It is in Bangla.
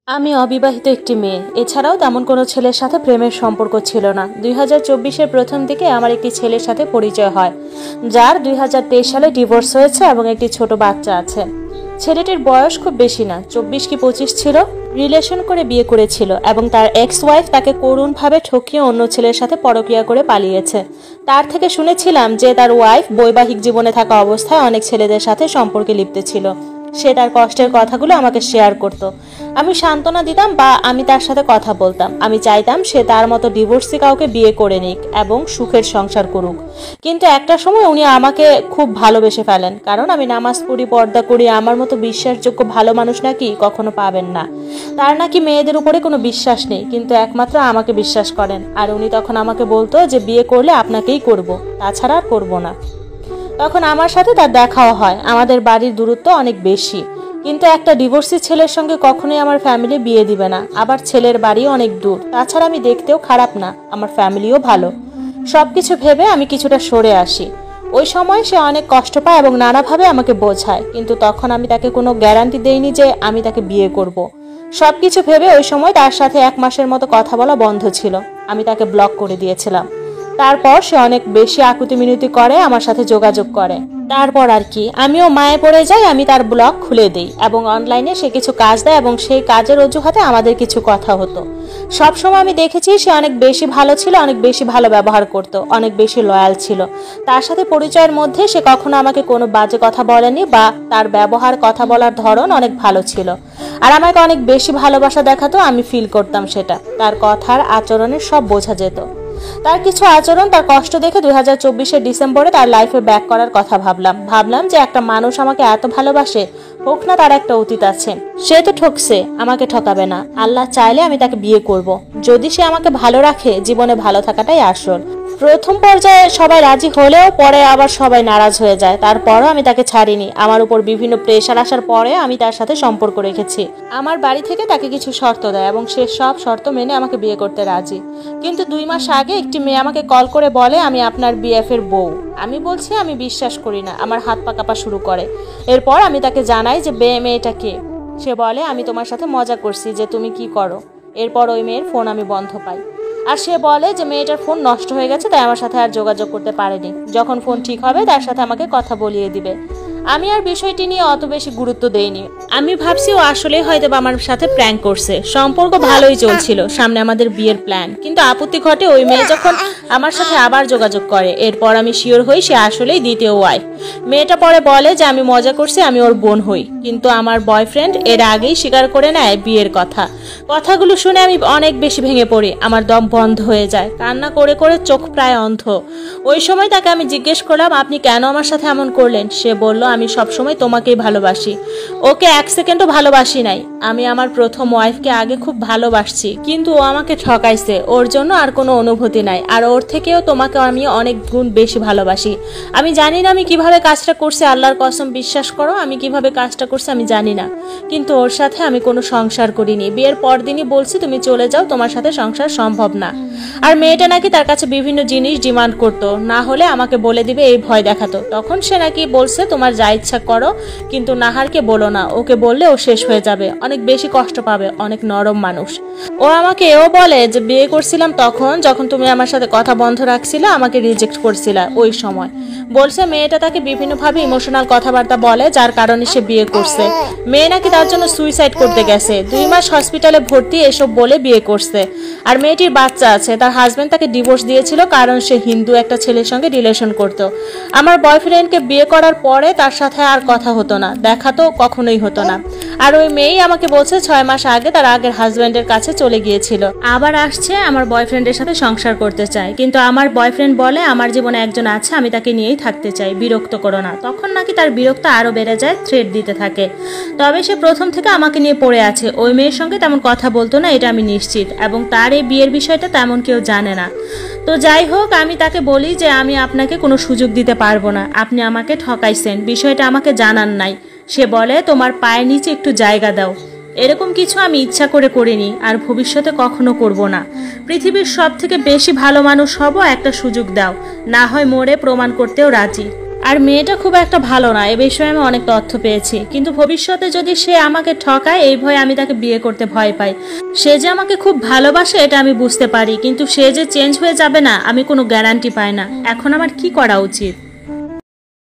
আমি অবিবাহিত একটি মেয়ে। এছাড়াও তেমন কোনো ছেলের সাথে প্রেমের সম্পর্ক ছিল না। 2024-এর প্রথম দিকে আমার একটি ছেলের সাথে পরিচয় হয়, যার 2023 সালে ডিভোর্স হয়েছে এবং একটি ছোট বাচ্চা আছে। ছেলেটির বয়স খুব বেশি না, 24 কি 25 ছিল। রিলেশন করে বিয়ে করেছিল এবং তার এক্স ওয়াইফ তাকে করুণভাবে ঠকিয়ে অন্য ছেলের সাথে পরকীয়া করে পালিয়েছে। তার থেকে শুনেছিলাম যে তার ওয়াইফ বৈবাহিক জীবনে থাকা অবস্থায় অনেক ছেলেদের সাথে সম্পর্কে লিপ্ত ছিল। সে তার কষ্টের কথাগুলো আমাকে শেয়ার করত। আমি সান্ত্বনা দিতাম বা আমি তার সাথে কথা বলতাম। আমি চাইতাম সে তার মতো ডিভোর্সি কাউকে বিয়ে করে নিক এবং সুখের সংসার করুক। কিন্তু একটা সময় উনি আমাকে খুব ভালোবেসে ফেলেন, কারণ আমি নামাজ পড়ি, পর্দা করি। আমার মতো বিশ্বাসযোগ্য ভালো মানুষ নাকি কখনো পাবেন না। তার নাকি মেয়েদের উপরে কোনো বিশ্বাস নেই, কিন্তু একমাত্র আমাকে বিশ্বাস করেন। আর উনি তখন আমাকে বলতো যে বিয়ে করলে আপনাকেই করব, তাছাড়া আর করবো না। তখন আমার সাথে তার দেখাও হয়। আমাদের বাড়ির দূরত্ব অনেক বেশি, কিন্তু একটা ডিভোর্সি ছেলের সঙ্গে কখনোই আমার ফ্যামিলি বিয়ে দিবে না। আবার ছেলের বাড়িও অনেক দূর। তাছাড়া আমি দেখতেও খারাপ না, আমার ফ্যামিলিও ভালো। সবকিছু ভেবে আমি কিছুটা সরে আসি। ওই সময় সে অনেক কষ্ট পায় এবং নানাভাবে আমাকে বোঝায়, কিন্তু তখন আমি তাকে কোনো গ্যারান্টি দেইনি যে আমি তাকে বিয়ে করব। সবকিছু ভেবে ওই সময় তার সাথে 1 মাসের মতো কথা বলা বন্ধ ছিল। আমি তাকে ব্লক করে দিয়েছিলাম। তারপর সে অনেক বেশি আকুতি মিনতি করে, আমার সাথে যোগাযোগ করে। তারপর আর কি, আমিও মায়ে পড়ে যাই। আমি তার ব্লগ খুলে দিই এবং অনলাইনে সে কিছু কাজ দেয় এবং সেই কাজের অজুহাতে আমাদের কিছু কথা হতো। সবসময় আমি দেখেছি সে অনেক বেশি ভালো ছিল, অনেক বেশি ভালো ব্যবহার করতো, অনেক বেশি লয়াল ছিল। তার সাথে পরিচয়ের মধ্যে সে কখনো আমাকে কোনো বাজে কথা বলেনি বা তার ব্যবহার, কথা বলার ধরন অনেক ভালো ছিল। আর আমাকে অনেক বেশি ভালোবাসা দেখাতো। আমি ফিল করতাম সেটা। তার কথার, আচরণের সব বোঝা যেত। তার কিছু আচরণ, তার কষ্ট দেখে 2024-এর ডিসেম্বরে তার লাইফে ব্যাক করার কথা ভাবলাম যে একটা মানুষ আমাকে এত ভালোবাসে, হোক না তার একটা অতীত আছে। সে তো ঠকছে, আমাকে ঠকাবে না। আল্লাহ চাইলে আমি তাকে বিয়ে করব। যদি সে আমাকে ভালো রাখে, জীবনে ভালো থাকাটাই আসল। প্রথম পর্যায়ে সবাই রাজি হলেও পরে আবার সবাই নারাজ হয়ে যায়। তারপরও আমি তাকে ছাড়িনি। আমার উপর বিভিন্ন প্রেশার আসার পরে আমি তার সাথে সম্পর্ক রেখেছি। আমার বাড়ি থেকে তাকে কিছু শর্ত দেয় এবং সে সব শর্ত মেনে আমাকে বিয়ে করতে রাজি। কিন্তু 2 মাস আগে একটি মেয়ে আমাকে কল করে বলে আমি আপনার বিএফের বউ। আমি বলছি আমি বিশ্বাস করি না। আমার হাত পা কাঁপা শুরু করে। এরপর আমি তাকে জানাই যে মেয়েটা কে। সে বলে আমি তোমার সাথে মজা করছি, যে তুমি কি করো। এরপর ওই মেয়ের ফোন আমি বন্ধ পাই। আর সে বলে যে মেয়েটার ফোন নষ্ট হয়ে গেছে, তাই আমার সাথে আর যোগাযোগ করতে পারেনি। যখন ফোন ঠিক হবে তার সাথে আমাকে কথা বলিয়ে দিবে। আমি আর বিষয়টি নিয়ে অত বেশি গুরুত্ব দেইনি। আমি ভাবছি ও আসলেই হয়তো আমার সাথে প্র্যাঙ্ক করছে। সম্পর্ক ভালোই চলছিল, সামনে আমাদের বিয়ের প্ল্যান। কিন্তু আপত্তি ঘটে ওই মেয়ে যখন আমার সাথে আবার যোগাযোগ করে। এরপর আমি শিওর হই সে আসলেই দ্বিতীয় ওয়াইফ। মেয়েটা পরে বলে যে আমি মজা করছি, আমি ওর বোন হই। কিন্তু আমার বয়ফ্রেন্ড এর আগেই স্বীকার করে নেয় বিয়ের কথাগুলো শুনে আমি অনেক বেশি ভেঙে পড়ি। আমার দম বন্ধ হয়ে যায়, কান্না করে করে চোখ প্রায় অন্ধ। ওই সময় তাকে আমি জিজ্ঞেস করলাম আপনি কেন আমার সাথে এমন করলেন। সে বলল আমি সবসময় তোমাকেই ভালোবাসি, ওকে 1 সেকেন্ডও ভালোবাসি নাই। আমি আমার প্রথম ওয়াইফকে আগে খুব ভালোবাসছি, কিন্তু ও আমাকে ঠকাইছে। ওর জন্য আর কোনো অনুভূতি নাই। আর ওর থেকেও তোমাকে আমি অনেক গুণ বেশি ভালোবাসি। আমি জানি না আমি কিভাবে কাজটা করছি, আল্লাহর কসম বিশ্বাস করো আমি কিভাবে কাজটা করছি আমি জানি না। কিন্তু ওর সাথে আমি কোনো সংসার করিনি। বিয়ের পরদিনই বলছি তুমি চলে যাও, তোমার সাথে সংসার সম্ভব না। আর মেয়েটা নাকি তার কাছে বিভিন্ন জিনিস ডিমান্ড করতো, না হলে আমাকে বলে দিবে, এই ভয় দেখাতো। তখন সে নাকি বলছে তোমার যা ইচ্ছা করো, কিন্তু নাহারকে বলো না। ওকে বললে ও শেষ হয়ে যাবে, অনেক বেশি কষ্ট পাবে, অনেক নরম মানুষ। ও আমাকে এও বলে যে বিয়ে করছিলাম তখন যখন তুমি আমার সাথে কথা বন্ধ রাখছিলে, আমাকে রিজেক্ট করছিলা ওই সময়। বলছে মেয়েটা তাকে বিভিন্নভাবে ইমোশনাল কথাবার্তা বলে, যার কারণে সে বিয়ে করছে। মেয়ে নাকি তার জন্য সুইসাইড করতে গেছে, 2 মাস হসপিটালে ভর্তি, এসব বলে বিয়ে করছে। আর মেয়েটির বাচ্চা আছে। তার হাজবেন্ড তাকে ডিভোর্স দিয়েছিল কারণ সে হিন্দু একটা ছেলের সঙ্গে রিলেশন করত। আমার বয়ফ্রেন্ডকে বিয়ে করার পরে তার সাথে আর কথা হতো না, দেখা তো কখনোই হতো না। আর ওই মেয়েই আমাকে বলছে 6 মাস আগে তার আগের হাজবেন্ডের কাছে চলে গিয়েছিল, আবার আসছে আমার বয়ফ্রেন্ডের সাথে সংসার করতে চায়। কিন্তু আমার বয়ফ্রেন্ড বলে আমার জীবনে একজন আছে, আমি তাকে নিয়েই থাকতে চাই, বিরক্ত করো না। তখন নাকি তার বিরক্ত আরো বেড়ে যায়, থ্রেট দিতে থাকে। তবে সে প্রথম থেকে আমাকে নিয়ে পড়ে আছে। ওই মেয়ের সঙ্গে তেমন কথা বলতো না, এটা আমি নিশ্চিত। এবং তার এই বিয়ের বিষয়টা তেমন কেউ জানে না। তো যাই হোক, আমি তাকে বলি যে আমি আপনাকে কোনো সুযোগ দিতে পারবো না, আপনি আমাকে ঠকাইছেন, বিষয়টা আমাকে জানান নাই। সে বলে তোমার পায়ের নিচে একটু জায়গা দাও। এরকম কিছু আমি ইচ্ছা করে করিনি, আর ভবিষ্যতে কখনো করব না। পৃথিবীর সব থেকে বেশি ভালো মানুষ হব, একটা সুযোগ দাও, না হয় মরে প্রমাণ করতেও রাজি। আর মেয়েটা খুব একটা ভালো না, এ বিষয়ে আমি অনেক তথ্য পেয়েছি। কিন্তু ভবিষ্যতে যদি সে আমাকে ঠকায় এই ভয়ে আমি তাকে বিয়ে করতে ভয় পাই। সে যে আমাকে খুব ভালোবাসে এটা আমি বুঝতে পারি, কিন্তু সে যে চেঞ্জ হয়ে যাবে না আমি কোনো গ্যারান্টি পাই না। এখন আমার কি করা উচিত?